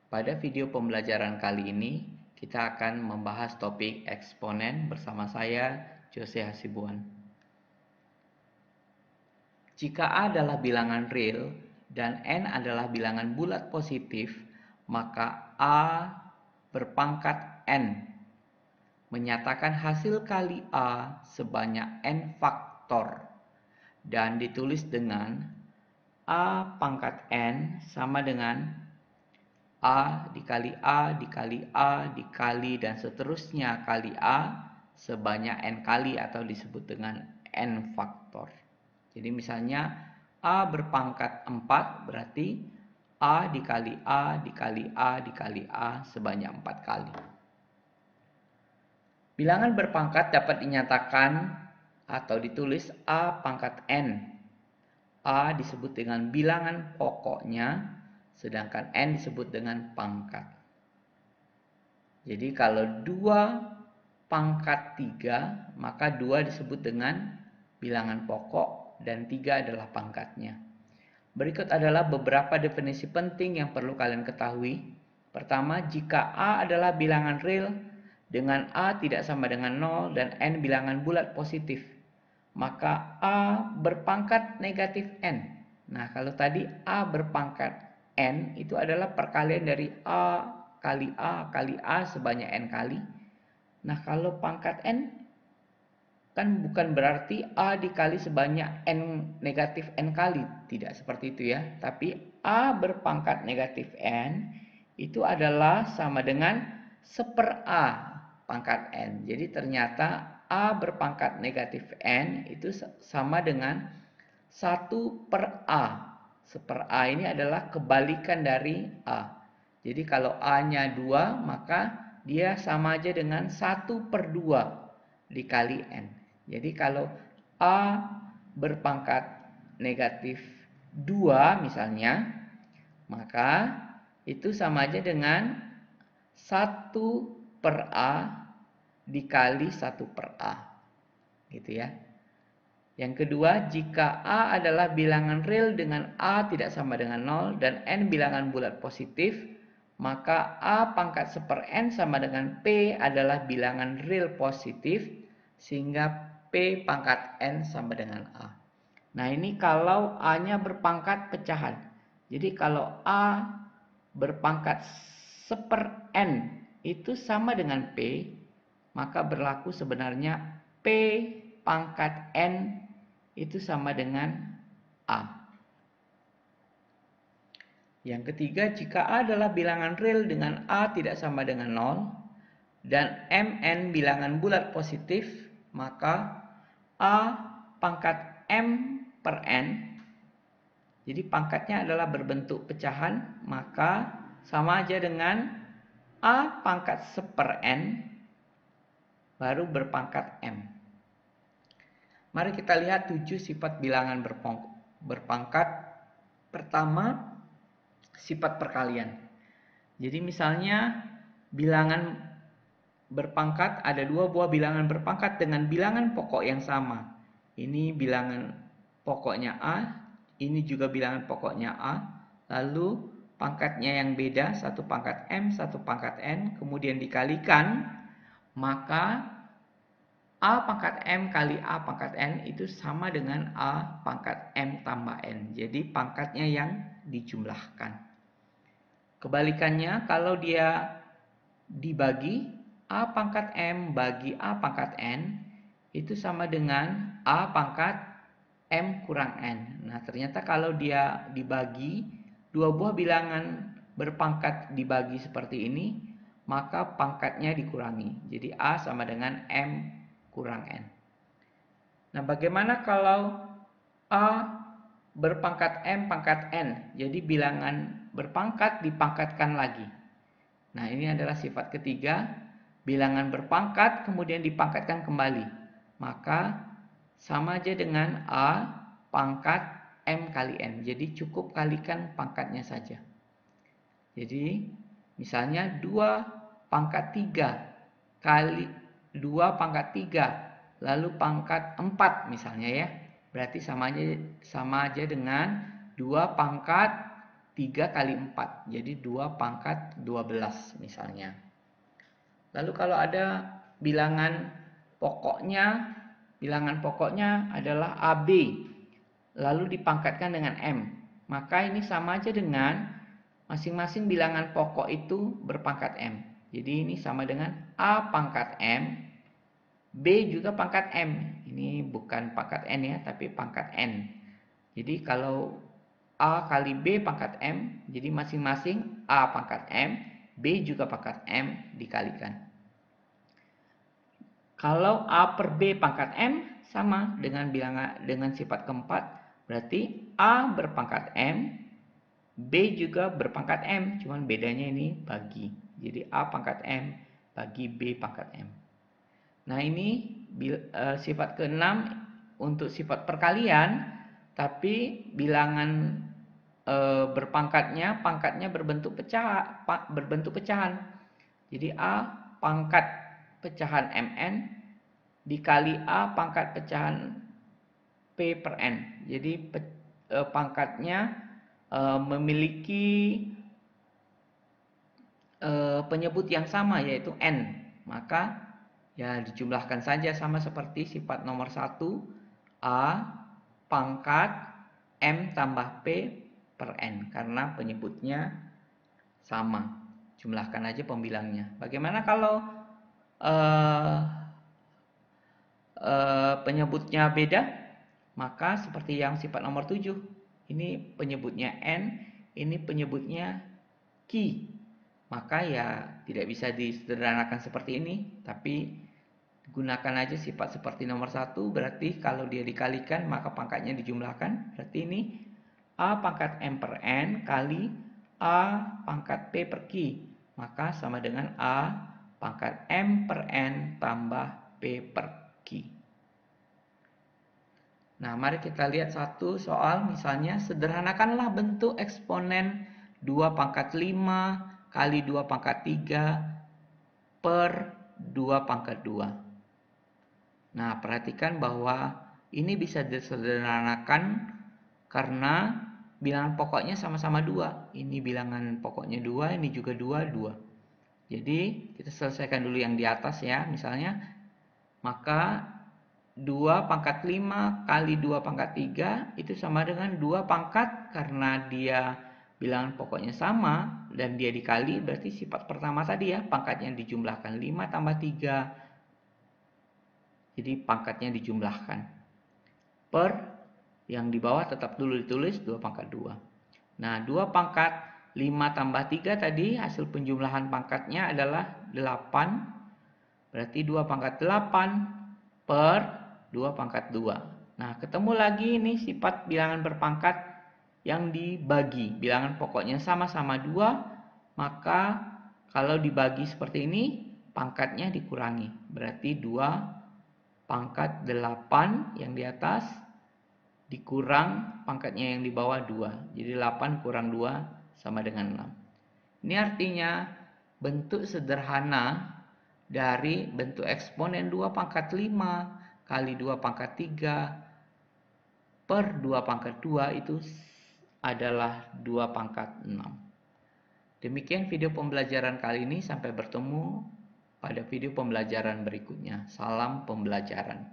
Pada video pembelajaran kali ini, kita akan membahas topik eksponen bersama saya, Jose Hasibuan. Jika A adalah bilangan real dan N adalah bilangan bulat positif, maka A berpangkat N menyatakan hasil kali A sebanyak N faktor dan ditulis dengan A pangkat N sama dengan A dikali A dikali A dikali dan seterusnya kali A sebanyak N kali atau disebut dengan N faktor. Jadi misalnya A berpangkat 4 berarti A dikali A dikali A dikali A sebanyak 4 kali. Bilangan berpangkat dapat dinyatakan atau ditulis A pangkat N. A disebut dengan bilangan pokoknya, sedangkan N disebut dengan pangkat. Jadi kalau 2 pangkat 3, maka 2 disebut dengan bilangan pokok dan 3 adalah pangkatnya. Berikut adalah beberapa definisi penting yang perlu kalian ketahui. Pertama, jika A adalah bilangan real dengan A tidak sama dengan 0 dan N bilangan bulat positif, maka A berpangkat negatif N. Nah, kalau tadi A berpangkat N itu adalah perkalian dari A kali A sebanyak N kali. Nah, kalau pangkat N kan bukan berarti A dikali sebanyak N negatif N kali. Tidak seperti itu ya. Tapi A berpangkat negatif N itu adalah sama dengan 1/A pangkat N. Jadi ternyata A berpangkat negatif N itu sama dengan 1/A. 1/A ini adalah kebalikan dari A. Jadi kalau A-nya 2, maka dia sama aja dengan 1/2 dikali N. Jadi kalau A berpangkat negatif 2 misalnya, maka itu sama aja dengan 1/A dikali 1/A. Gitu ya. Yang kedua, jika A adalah bilangan real dengan A tidak sama dengan 0 dan N bilangan bulat positif, maka A pangkat 1/N sama dengan P adalah bilangan real positif, sehingga P pangkat N sama dengan A. Nah, ini kalau A-nya berpangkat pecahan. Jadi kalau A berpangkat 1/N itu sama dengan P, maka berlaku sebenarnya P pangkat N itu sama dengan A. Yang ketiga, jika A adalah bilangan real dengan A tidak sama dengan 0 dan Mn bilangan bulat positif, maka A pangkat M per N, jadi pangkatnya adalah berbentuk pecahan, maka sama aja dengan A pangkat 1/N baru berpangkat M. Mari kita lihat 7 sifat bilangan berpangkat. Pertama, sifat perkalian. Jadi misalnya bilangan berpangkat, ada 2 buah bilangan berpangkat dengan bilangan pokok yang sama. Ini bilangan pokoknya A, ini juga bilangan pokoknya A. Lalu pangkatnya yang beda, satu pangkat M, satu pangkat N, kemudian dikalikan, maka A pangkat M kali A pangkat N itu sama dengan A pangkat M tambah N. Jadi pangkatnya yang dijumlahkan. Kebalikannya, kalau dia dibagi, A pangkat M bagi A pangkat N itu sama dengan A pangkat M kurang N. Nah, ternyata kalau dia dibagi, 2 buah bilangan berpangkat dibagi seperti ini, maka pangkatnya dikurangi. Jadi A sama dengan M kurang N. Nah, bagaimana kalau A berpangkat M pangkat N? Jadi bilangan berpangkat dipangkatkan lagi. Nah, ini adalah sifat ketiga. Bilangan berpangkat kemudian dipangkatkan kembali. Maka sama aja dengan A pangkat M kali N. Jadi cukup kalikan pangkatnya saja. Jadi misalnya 2 pangkat 3 kali 2 pangkat 3 lalu pangkat 4 misalnya ya. Berarti sama aja dengan 2 pangkat 3 kali 4, jadi 2 pangkat 12 misalnya. Lalu kalau ada bilangan pokoknya adalah AB, lalu dipangkatkan dengan M. Maka ini sama aja dengan masing-masing bilangan pokok itu berpangkat M. Jadi ini sama dengan A pangkat M, B juga pangkat M. Ini bukan pangkat N ya, tapi pangkat N. Jadi kalau A kali B pangkat M, jadi masing-masing A pangkat M, B juga pangkat M dikalikan. Kalau A per B pangkat M sama dengan sifat keempat, berarti A berpangkat M, B juga berpangkat M, cuman bedanya ini bagi. Jadi A pangkat M bagi B pangkat M. Nah ini sifat keenam untuk sifat perkalian, tapi bilangan pangkatnya berbentuk pecahan. Jadi A pangkat pecahan Mn dikali A pangkat pecahan P per N. Jadi pangkatnya memiliki penyebut yang sama, yaitu N. Maka ya dijumlahkan saja sama seperti sifat nomor 1, A pangkat M tambah P per N, karena penyebutnya sama. Jumlahkan aja pembilangnya. Bagaimana kalau penyebutnya beda? Maka seperti yang sifat nomor 7, ini penyebutnya N, ini penyebutnya Q. Maka ya tidak bisa disederhanakan seperti ini, tapi gunakan aja sifat seperti nomor 1, berarti kalau dia dikalikan maka pangkatnya dijumlahkan. Berarti ini A pangkat M per N kali A pangkat P per Q. Maka sama dengan A pangkat M per N tambah P per Q. Nah, mari kita lihat satu soal, misalnya sederhanakanlah bentuk eksponen 2 pangkat 5 kali 2 pangkat 3 per 2 pangkat 2. Nah, perhatikan bahwa ini bisa disederhanakan karena bilangan pokoknya sama-sama 2. Ini bilangan pokoknya 2, ini juga 2, 2. Jadi, kita selesaikan dulu yang di atas ya, misalnya. Maka 2 pangkat 5 kali 2 pangkat 3 itu sama dengan 2 pangkat, karena dia bilangan pokoknya sama dan dia dikali, berarti sifat pertama tadi ya, pangkatnya dijumlahkan 5 tambah 3. Jadi pangkatnya dijumlahkan. Per yang di bawah tetap dulu ditulis 2 pangkat 2. Nah, 2 pangkat 5 tambah 3 tadi hasil penjumlahan pangkatnya adalah 8. Berarti 2 pangkat 8 per 2 pangkat 2. Nah, ketemu lagi ini sifat bilangan berpangkat yang dibagi. Bilangan pokoknya sama-sama 2, maka kalau dibagi seperti ini, pangkatnya dikurangi. Berarti 2 pangkat 8 yang di atas dikurang pangkatnya yang di bawah 2. Jadi 8 kurang 2 sama dengan 6. Ini artinya bentuk sederhana dari bentuk eksponen 2 pangkat 5 kali 2 pangkat 3 per 2 pangkat 2 itu adalah 2 pangkat 6. Demikian video pembelajaran kali ini, sampai bertemu pada video pembelajaran berikutnya. Salam pembelajaran.